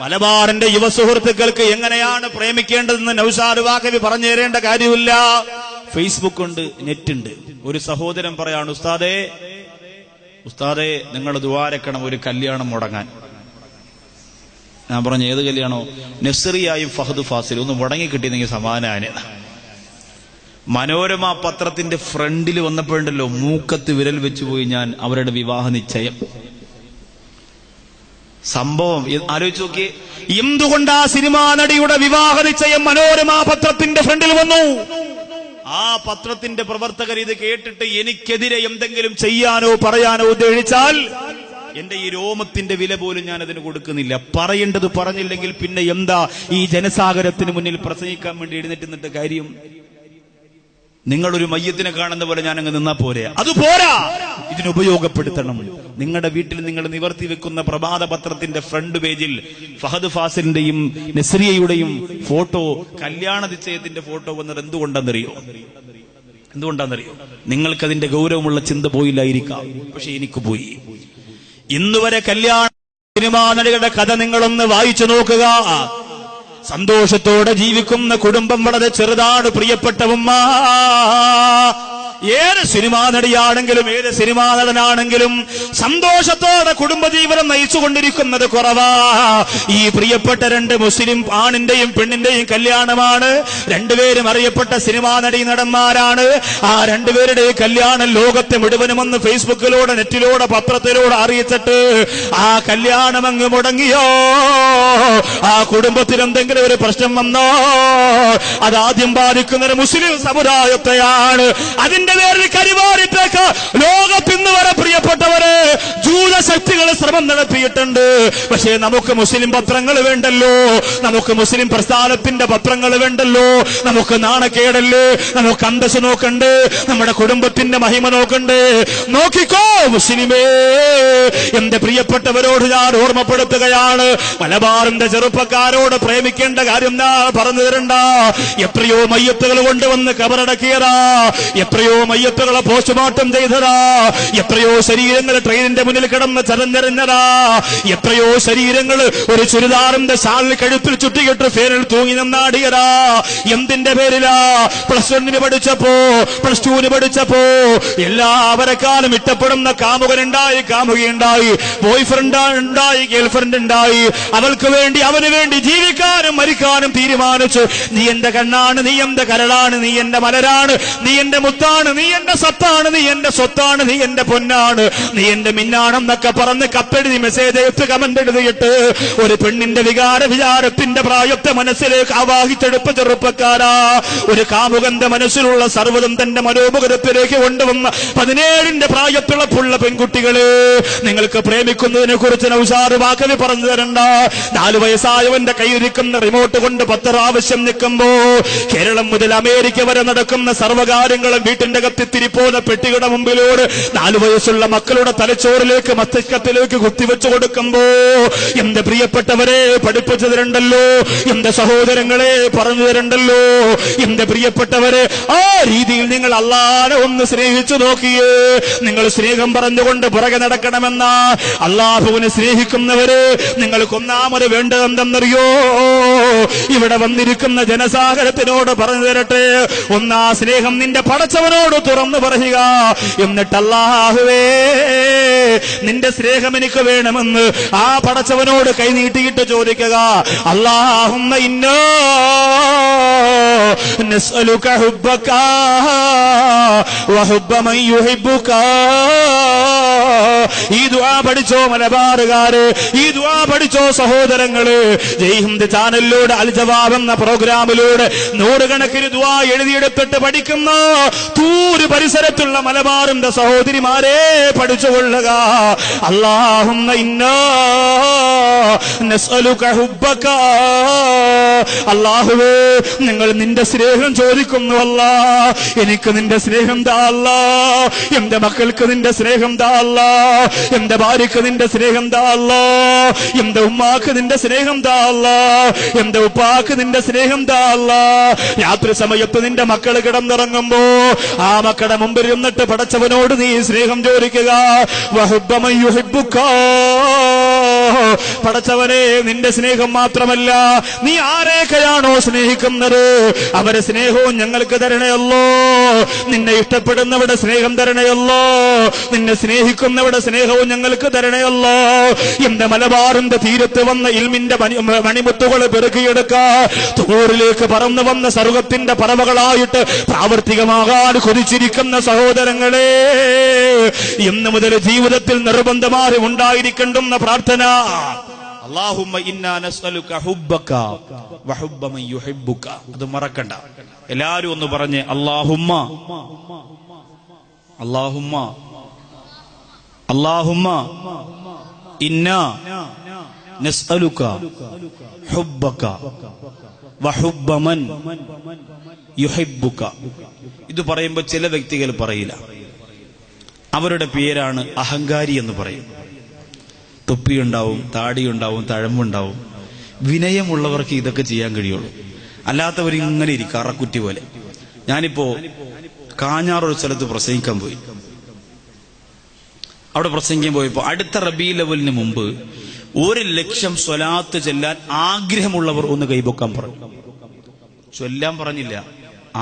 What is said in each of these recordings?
മലബാറിന്റെ യുവ സുഹൃത്തുക്കൾക്ക് എങ്ങനെയാണ് പ്രേമിക്കേണ്ടതെന്ന് നൗഷാദ് വാഖവി പറഞ്ഞു തരേണ്ട കാര്യമില്ല. ഫേസ്ബുക്ക് ഉണ്ട്, നെറ്റ് ഉണ്ട്. ഒരു സഹോദരൻ പറയാണ്, ഉസ്താദേ നിങ്ങൾ ദുആരക്കണം ഒരു കല്യാണം മുടങ്ങാൻ. ഞാൻ പറഞ്ഞു, ഏത് കല്യാണോ? നസ്രിയായും ഫഹദ് ഫാസിലും ഒന്ന് മുടങ്ങി കിട്ടിയെന്നെങ്കിൽ സമാധാന. മനോരമ പത്രത്തിന്റെ ഫ്രണ്ടിൽ വന്നപ്പോഴുണ്ടല്ലോ മൂക്കത്ത് വിരൽ വെച്ചുപോയി ഞാൻ അവരുടെ വിവാഹ നിശ്ചയം. സംഭവം ആലോചിച്ച് നോക്കി. എന്തുകൊണ്ടാ സിനിമാ നടിയുടെ വിവാഹ നിശ്ചയം മനോരമ പത്രത്തിന്റെ ഫ്രണ്ടിൽ വന്നു? ആ പത്രത്തിന്റെ പ്രവർത്തകർ ഇത് കേട്ടിട്ട് എനിക്കെതിരെ എന്തെങ്കിലും ചെയ്യാനോ പറയാനോ ഉദ്ദേശിച്ചാൽ എന്റെ ഈ രോമത്തിന്റെ വില പോലും ഞാൻ അതിന് കൊടുക്കുന്നില്ല. പറയേണ്ടത് പറഞ്ഞില്ലെങ്കിൽ പിന്നെ എന്താ ഈ ജനസാഗരത്തിന് മുന്നിൽ പ്രസംഗിക്കാൻ വേണ്ടി എഴുന്നേറ്റ് കാര്യം? നിങ്ങളൊരു മയ്യത്തിനെ കാണുന്ന പോലെ ഞാൻ അങ്ങ് നിന്നാ പോരെ? അത് പോരാ, ഇതിനുപയോഗപ്പെടുത്തണം. നിങ്ങളുടെ വീട്ടിൽ നിങ്ങൾ നിവർത്തി വെക്കുന്ന പ്രഭാത പത്രത്തിന്റെ ഫ്രണ്ട് പേജിൽ ഫഹദ് ഫാസിലിന്റെയും നസ്രിയയുടെയും ഫോട്ടോ, കല്യാണ നിശ്ചയത്തിന്റെ ഫോട്ടോ വന്നത് എന്തുകൊണ്ടാണെന്നറിയോ? നിങ്ങൾക്കതിന്റെ ഗൗരവമുള്ള ചിന്ത പോയില്ലായിരിക്കാം, പക്ഷെ എനിക്ക് പോയി. ഇന്നുവരെ കല്യാണ സിനിമാ നടികളുടെ കഥ നിങ്ങളൊന്ന് വായിച്ചു നോക്കുക. സന്തോഷത്തോടെ ജീവിക്കുന്ന കുടുംബം വളരെ ചെറുതാണ് പ്രിയപ്പെട്ട ഉമ്മ. ഏത് സിനിമാ നടിയാണെങ്കിലും ഏത് സിനിമാ നടനാണെങ്കിലും സന്തോഷത്തോടെ കുടുംബജീവനം നയിച്ചുകൊണ്ടിരിക്കുന്നത് കുറവാ. ഈ പ്രിയപ്പെട്ട രണ്ട് മുസ്ലിം ആണിന്റെയും പെണ്ണിന്റെയും കല്യാണമാണ്. രണ്ടുപേരും അറിയപ്പെട്ട സിനിമാ നടീ നടന്മാരാണ്. ആ രണ്ടുപേരുടെ കല്യാണം ലോകത്തെ മുഴുവനും ഒന്ന് ഫേസ്ബുക്കിലൂടെ, നെറ്റിലൂടെ, പത്രത്തിലൂടെ അറിയിച്ചിട്ട് ആ കല്യാണം അങ്ങ് മുടങ്ങിയോ, ആ കുടുംബത്തിൽ എന്തെങ്കിലും ഒരു പ്രശ്നം വന്നോ, അതാദ്യം ബാധിക്കുന്നത് മുസ്ലിം സമുദായത്തെയാണ്. അതിന്റെ പേരിൽ കരിവാരിത്തേക്ക് ലോകത്തിന്ന് വരെ പ്രിയപ്പെട്ടവരെ ജൂതശക്തികൾ ശ്രമം നടത്തിയിട്ടുണ്ട്. പക്ഷേ നമുക്ക് മുസ്ലിം പത്രങ്ങൾ വേണ്ടല്ലോ, നമുക്ക് മുസ്ലിം പ്രസ്ഥാനത്തിന്റെ പത്രങ്ങൾ വേണ്ടല്ലോ. നമുക്ക് നാണക്കേടല്ലേ, നമുക്ക് അന്തസ് നോക്കണ്ടേ, നമ്മുടെ കുടുംബത്തിന്റെ മഹിമ നോക്കണ്ടേ? നോക്കിക്കോ മുസ്ലിമേ, എന്റെ പ്രിയപ്പെട്ടവരോട് ഞാൻ ഓർമ്മപ്പെടുത്തുകയാണ്, മലബാറിന്റെ ചെറുപ്പക്കാരോട് പ്രേമിക്കേണ്ട കാര്യം ഞാൻ പറഞ്ഞു തരണ്ട. എത്രയോ മയ്യത്തുകൾ കൊണ്ടുവന്ന് കബറടക്കിയതാ, എത്രയോ മയ്യത്തുകളെ പോസ്റ്റ്മോർട്ടം ചെയ്തതാ, എത്രയോ ശരീരങ്ങൾ ട്രെയിനിന്റെ മുന്നിൽ കിടന്ന് ചതഞ്ഞെറിഞ്ഞതാ, എത്രയോ ശരീരങ്ങൾ ഒരു ചുരിദാറിന്റെ ഷാളിൽ കഴുത്തിൽ ചുറ്റിയിട്ട് ഫേനിൽ തൂങ്ങി നിന്നാടിയതാ. എന്തിന്റെ പേരിലാ? പ്ലസ് 1 പഠിച്ചപ്പോ, പ്ലസ് 2 പഠിച്ചപ്പോ എല്ലാവരെക്കാളും ഇഷ്ടപ്പെടുന്ന കാമുകനുണ്ടായി, കാമുകയുണ്ടായി, ബോയ് ഫ്രണ്ട് ഉണ്ടായി, ഗേൾ ഫ്രണ്ട് ഉണ്ടായി. അവൾക്ക് വേണ്ടി, അവന് വേണ്ടി ജീവിക്കാനും മരിക്കാനും തീരുമാനിച്ചു. നീ എന്റെ കണ്ണാണ്, നീ എന്റെ കരളാണ്, നീ എന്റെ മലരാണ്, നീ എന്റെ മുത്താണ്, നീ എന്റെ സത്താണ്, നീ എന്റെ സ്വത്താണ്, നീ എന്റെ പൊന്നാണ്, നീ എന്റെ മിന്നാണെന്നൊക്കെ പറഞ്ഞ് കത്തെഴുതി മെസ്സേജ് എഴുത്ത് കമന്റ് എഴുതിയിട്ട് ഒരു പെണ്ണിന്റെ വിചാരത്തിന്റെ പ്രായത്തെ മനസ്സിലേക്ക് ആവാഹിച്ചെടുപ്പ് ചെറുപ്പക്കാരാ. ഒരു കാമുകന്റെ മനസ്സിലുള്ള സർവ്വതും തന്റെ മനോമുഖരത്തിലേക്ക് കൊണ്ടുവന്ന 17 പ്രായത്തിളപ്പുള്ള പെൺകുട്ടികള്, നിങ്ങൾക്ക് പ്രേമിക്കുന്നതിനെ കുറിച്ച് നൗഷാദ് വാഖവി പറഞ്ഞു തരണ്ട. 4 വയസ്സായവന്റെ കയ്യിരിക്കുന്ന റിമോട്ട് കൊണ്ട് 10 പ്രാവശ്യം നിൽക്കുമ്പോ കേരളം മുതൽ അമേരിക്ക വരെ നടക്കുന്ന സർവ്വകാര്യങ്ങളും വീട്ടിന്റെ കത്തിത്തിരിപ്പോന്ന പെട്ടിയുടെ മുമ്പിലൂടെ 4 വയസ്സുള്ള മക്കളുടെ തലച്ചോറിലേക്ക്, മസ്തിഷ്കത്തിലേക്ക് കുത്തിവെച്ചു കൊടുക്കുമ്പോ എന്റെ പ്രിയപ്പെട്ടവരെ പഠിപ്പിച്ചു തരണ്ടല്ലോ, എന്റെ സഹോദരങ്ങളെ പറഞ്ഞു തരണ്ടല്ലോ. എന്റെ പ്രിയപ്പെട്ടവരെ, ആ രീതിയിൽ നിങ്ങൾ അല്ലാഹനെ ഒന്ന് സ്നേഹിച്ചു നോക്കിയേ. നിങ്ങൾ സ്നേഹം പറഞ്ഞുകൊണ്ട് പുറകെ നടക്കണമെന്ന അല്ലാഹുവിനെ സ്നേഹിക്കുന്നവര് നിങ്ങൾക്ക് ഒന്നാമത് വേണ്ടതെന്തെന്നറിയോ? ഇവിടെ വന്നിരിക്കുന്ന ജനസാഗരത്തിനോട് പറഞ്ഞു തരട്ടെ, ഒന്നാ സ്നേഹം നിന്റെ പടച്ചവനോട് തുറന്നു പറയുക. എന്നിട്ട് അല്ലാഹുവേ നിന്റെ സ്നേഹം എനിക്ക് വേണമെന്ന് ആ പടച്ചവനോട് കൈനീട്ടിയിട്ട് ചോദിക്കുക. അല്ലാഹുമ്മ ഇന്നാ നസ്അലുക ഹുബ്ബക വഹുബ്ബ മൻ യുഹിബ്ബുക. ഈ ദുആ പഠിച്ചോ മലബാറുകാര്, ഈ ദുആ പഠിച്ചോ സഹോദരങ്ങള്. ജയ് ഹിന്ദ് ചാനലിലൂടെ അൽ ജവാബ് എന്ന പ്രോഗ്രാമിലൂടെ 100 കണക്കിന് ദുആ എഴുതിയെടുത്തിട്ട് പഠിക്കുന്ന തൂര് പരിസരത്തുള്ള മലബാറിന്റെ സഹോദരിമാരെ പഠിച്ചുകൊള്ളുക. അല്ലാഹുമ്മ ഇന്നാ നസ്അലുക ഹുബ്ബക. അല്ലാഹുവേ നിങ്ങൾ നിന്റെ സ്നേഹം ചോദിക്കുന്നു. അല്ലാ എനിക്ക് നിന്റെ സ്നേഹം താ അല്ലാ, എന്റെ മക്കൾക്ക് നിന്റെ സ്നേഹം താ അല്ലാ, എന്റെ ഭാര്യക്ക് നിന്റെ സ്നേഹം താ അല്ലാ, എന്റെ ഉമ്മാക്ക് നിന്റെ സ്നേഹം താ അല്ലാ, എന്റെ ഉപ്പാക്ക് നിന്റെ സ്നേഹം താ അല്ലാ. രാത്രി സമയത്ത് നിന്റെ മക്കൾ കിടന്നിറങ്ങുമ്പോ ആ മക്കളുടെ മുമ്പിൽ ഇരുന്നിട്ട് പടച്ചവനോട് നീ സ്നേഹം ചോദിക്കുക. വഹുബ്ബ മൻ യുഹിബ്ബുക. പടച്ചവനെ, നിന്റെ സ്നേഹം മാത്രമല്ല, നീ ആരെയൊക്കെയാണോ സ്നേഹിക്കുന്നത് അവരെ സ്നേഹവും ഞങ്ങൾക്ക് തരണയല്ലോ. നിന്നെ ഇഷ്ടപ്പെടുന്നവരുടെ സ്നേഹം തരണയല്ലോ. നിന്നെ സ്നേഹിക്കുന്നവരുടെ സ്നേഹവും ഞങ്ങൾക്ക് തരണയല്ലോ. എന്റെ മലബാറിന്റെ തീരത്ത് വന്ന ഇൽമിന്റെ മണിമുത്തുകൾ പെറുക്കിയെടുക്കാ തൂറിലേക്ക് പറന്നു വന്ന സർവത്തിന്റെ പറവകളായിട്ട് പ്രാവർത്തികമാകാൻ കൊതിച്ചിരിക്കുന്ന സഹോദരങ്ങളെ, ഇന്ന് മുതൽ ജീവിതത്തിൽ നിർബന്ധമായി ഉണ്ടായിരിക്കേണ്ടുന്ന പ്രാർത്ഥന, അല്ലാഹുമ്മ ഇന്നാ നസ്അലുക ഹുബ്ബക വഹുബ്ബ മൻ യുഹിബ്ബുക. അത് മറക്കണ്ട. എല്ലാവരും ഒന്ന് പറഞ്ഞ് അല്ലാഹുമ്മ അല്ലാഹുമ്മ അല്ലാഹുമ്മ ഇന്നാ നസ്അലുക ഹുബ്ബക വഹുബ്ബ മൻ യുഹിബ്ബുക. ഇത് പറയുമ്പോൾ ചില വ്യക്തികൾ പറയില്ല. അവരുടെ പേരാണ് അഹങ്കാരി എന്ന് പറയും. തൊപ്പിയുണ്ടാവും, താടിയുണ്ടാവും, തഴമ്പുണ്ടാവും. വിനയമുള്ളവർക്ക് ഇതൊക്കെ ചെയ്യാൻ കഴിയുള്ളൂ. അല്ലാത്തവർ ഇങ്ങനെ ഇരിക്കും അറക്കുറ്റി പോലെ. ഞാനിപ്പോ കാഞ്ഞാറൊരു സ്ഥലത്ത് പ്രസംഗിക്കാൻ പോയി. അവിടെ പ്രസംഗിക്കാൻ പോയപ്പോൾ അടുത്ത റബീഉൽ അവ്വലിന് മുമ്പ് 1,00,000 സ്വലാത്ത് ചെല്ലാൻ ആഗ്രഹമുള്ളവർ ഒന്ന് കൈപൊക്കാൻ പറഞ്ഞു. ചൊല്ലാൻ പറഞ്ഞില്ല,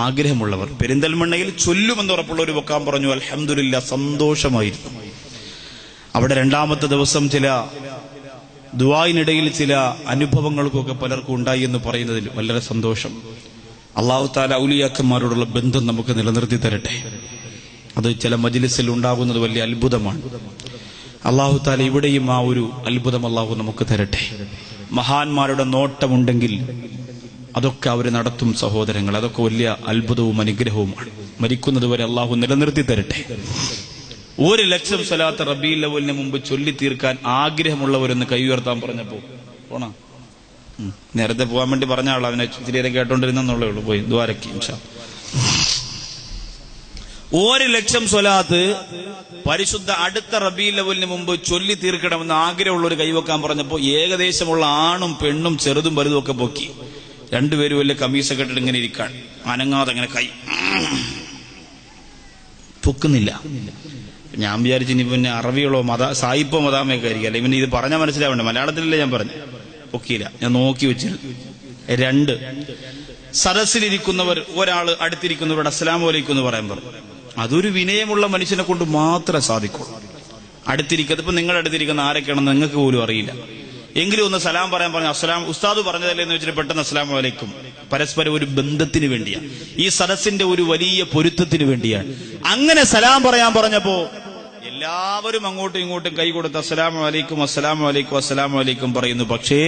ആഗ്രഹമുള്ളവർ. പെരിന്തൽമണ്ണയിൽ ചൊല്ലുമെന്ന് ഉറപ്പുള്ളവർ പൊക്കാൻ പറഞ്ഞു. അൽഹംദുലില്ലാ, സന്തോഷമായിരുന്നു. അവിടെ രണ്ടാമത്തെ ദിവസം ചില ദുആയിനിടയിൽ ചില അനുഭവങ്ങൾക്കൊക്കെ പലർക്കും ഉണ്ടായി എന്ന് പറയുന്നതിൽ വളരെ സന്തോഷം. അല്ലാഹു തആല ഔലിയാക്കന്മാരോടുള്ള ബന്ധം നമുക്ക് നിലനിർത്തി തരട്ടെ. അത് ചില മജ്ലിസിൽ ഉണ്ടാകുന്നത് വലിയ അത്ഭുതമാണ്. അല്ലാഹു തആല ഇവിടെയും ആ ഒരു അത്ഭുതം അല്ലാഹു നമുക്ക് തരട്ടെ. മഹാന്മാരുടെ നോട്ടമുണ്ടെങ്കിൽ അതൊക്കെ അവർ നടത്തും സഹോദരങ്ങൾ. അതൊക്കെ വലിയ അത്ഭുതവും അനുഗ്രഹവുമാണ്. മരിക്കുന്നത് വരെ അല്ലാഹു നിലനിർത്തി തരട്ടെ. 1,00,000 സ്വലാത്ത് റബീഉൽ അവ്വലിന് മുമ്പ് ചൊല്ലി തീർക്കാൻ ആഗ്രഹമുള്ളവരെന്ന് കൈ ഉയർത്താൻ പറഞ്ഞപ്പോ പോണ നേരത്തെ പോകാൻ വേണ്ടി പറഞ്ഞ ആൾ അവനെ ചിരിയേരം കേട്ടോണ്ടിരുന്നുള്ളേ ഉള്ളൂ. പോയി ദ്വാരക്ക് ഇൻഷാ. 1,00,000 സ്വലാത്ത് പരിശുദ്ധ അടുത്ത റബീഉൽ അവ്വലിന് മുമ്പ് ചൊല്ലി തീർക്കണമെന്ന് ആഗ്രഹമുള്ളവർ കൈവെക്കാൻ പറഞ്ഞപ്പോ ഏകദേശമുള്ള ആണും പെണ്ണും ചെറുതും വലുതും ഒക്കെ പൊക്കി. രണ്ടുപേരും വലിയ കമ്മീസൊക്കെ ഇട്ടിട്ട് ഇങ്ങനെ ഇരിക്കാൻ, അനങ്ങാതെ അങ്ങനെ കൈ പൊക്കുന്നില്ല. ഞാൻ വിചാരിച്ചു ഇനി പിന്നെ അറബികളോ സായിപ്പോ മദാമയൊക്കെ ആയിരിക്കും. അല്ലെ പിന്നെ ഇത് പറഞ്ഞാൽ മനസ്സിലാവണ്ടേ. മലയാളത്തിലല്ലേ ഞാൻ പറഞ്ഞു. പൊക്കിയില്ല. ഞാൻ നോക്കി വെച്ചിരുന്നു. 2 സദസ്സിലിരിക്കുന്നവർ ഒരാള് അടുത്തിരിക്കുന്നവരോട് അസ്സലാമു അലൈക്കും എന്ന് പറയാൻ പറഞ്ഞു. അതൊരു വിനയമുള്ള മനുഷ്യനെ കൊണ്ട് മാത്രമേ സാധിക്കുള്ളൂ. അടുത്തിരിക്കുന്നത് ഇപ്പൊ നിങ്ങളുടെ അടുത്തിരിക്കുന്ന ആരൊക്കെയാണെന്ന് നിങ്ങൾക്ക് പോലും അറിയില്ല. എങ്കിലും ഒന്ന് സലാം പറയാൻ പറഞ്ഞു. അസ്സലാം ഉസ്താദ് പറഞ്ഞതല്ലേ എന്ന് വെച്ചിട്ട് പെട്ടെന്ന് അസ്സലാമു അലൈക്കും. പരസ്പരം ഒരു ബന്ധത്തിന് വേണ്ടിയാണ്, ഈ സദസ്സിന്റെ ഒരു വലിയ പൊരുത്തത്തിന് വേണ്ടിയാണ്. അങ്ങനെ സലാം പറയാൻ പറഞ്ഞപ്പോ എല്ലാവരും അങ്ങോട്ടും ഇങ്ങോട്ടും കൈ കൊടുത്ത് അസ്സലാമു അലൈക്കും അസ്സലാമു അലൈക്കും അസ്സലാമു അലൈക്കും പറയുന്നു. പക്ഷേ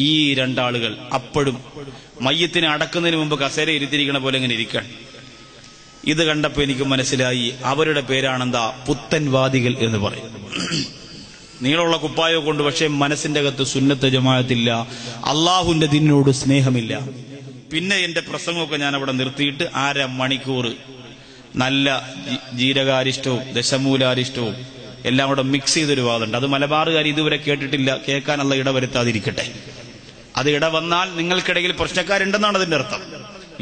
ഈ 2 ആളുകൾ അപ്പോഴും മയ്യത്തിനെ അടക്കുന്നതിന് മുമ്പ് കസേര ഇരുത്തിരിക്കണ പോലെ ഇങ്ങനെ ഇരിക്കണം. ഇത് കണ്ടപ്പോ എനിക്ക് മനസ്സിലായി അവരുടെ പേരാണെന്താ, പുത്തൻവാദികൾ എന്ന് പറയും. നീളമുള്ള കുപ്പായോ കൊണ്ട്, പക്ഷേ മനസ്സിന്റെ അകത്ത് സുന്നത്ത് ജമാഅത്തില്ല, അള്ളാഹുവിന്റെ ദീനിനോട് സ്നേഹമില്ല. പിന്നെ എന്റെ പ്രസംഗമൊക്കെ ഞാൻ അവിടെ നിർത്തിയിട്ട് 1/2 മണിക്കൂർ നല്ല ജീരകാരിഷ്ടവും ദശമൂലാരിഷ്ടവും എല്ലാം കൂടെ മിക്സ് ചെയ്തൊരു വാദമുണ്ട്. അത് മലബാറുകാർ ഇതുവരെ കേട്ടിട്ടില്ല. കേൾക്കാനുള്ള ഇടവരുത്താതിരിക്കട്ടെ. അത് ഇടവന്നാൽ നിങ്ങൾക്കിടയിൽ പ്രശ്നക്കാരുണ്ടെന്നാണ് അതിന്റെ അർത്ഥം.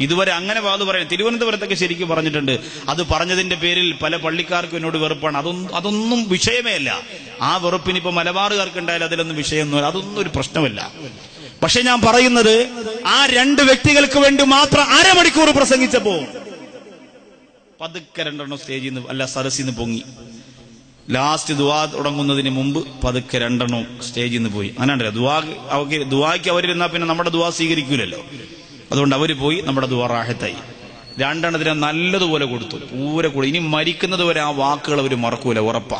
ഇതുവരെ അങ്ങനെ വാദം പറയാൻ തിരുവനന്തപുരത്തൊക്കെ ശരിക്കും പറഞ്ഞിട്ടുണ്ട്. അത് പറഞ്ഞതിന്റെ പേരിൽ പല പള്ളിക്കാർക്കും എന്നോട് വെറുപ്പാണ്. അതൊന്നും വിഷയമേ അല്ല. ആ വെറുപ്പിനിപ്പോ മലബാറുകാർക്ക് ഉണ്ടായാലും അതിലൊന്നും വിഷയമൊന്നുമില്ല. അതൊന്നും ഒരു പ്രശ്നമല്ല. പക്ഷെ ഞാൻ പറയുന്നത് ആ 2 വ്യക്തികൾക്ക് വേണ്ടി മാത്രം 1/2 മണിക്കൂർ പ്രസംഗിച്ചപ്പോ പതുക്കെ 2 സ്റ്റേജിൽ നിന്ന് അല്ല സദസ്സിൽ നിന്ന് പൊങ്ങി. ലാസ്റ്റ് ദുആ തുടങ്ങുന്നതിന് മുമ്പ് പതുക്കെ 2 സ്റ്റേജിൽ നിന്ന് പോയി. അങ്ങനെയല്ല, ദുആക്ക് അവരിരുന്നാ പിന്നെ നമ്മുടെ ദുആ സ്വീകരിക്കൂലല്ലോ. അതുകൊണ്ട് അവര് പോയി, നമ്മുടെ ദുആ റാഹത്തായി. 2 നല്ലതുപോലെ കൊടുത്തു, പൂരെ കൂടി. ഇനി മരിക്കുന്നത് വരെ ആ വാക്കുകൾ അവർ മറക്കൂല, ഉറപ്പാ.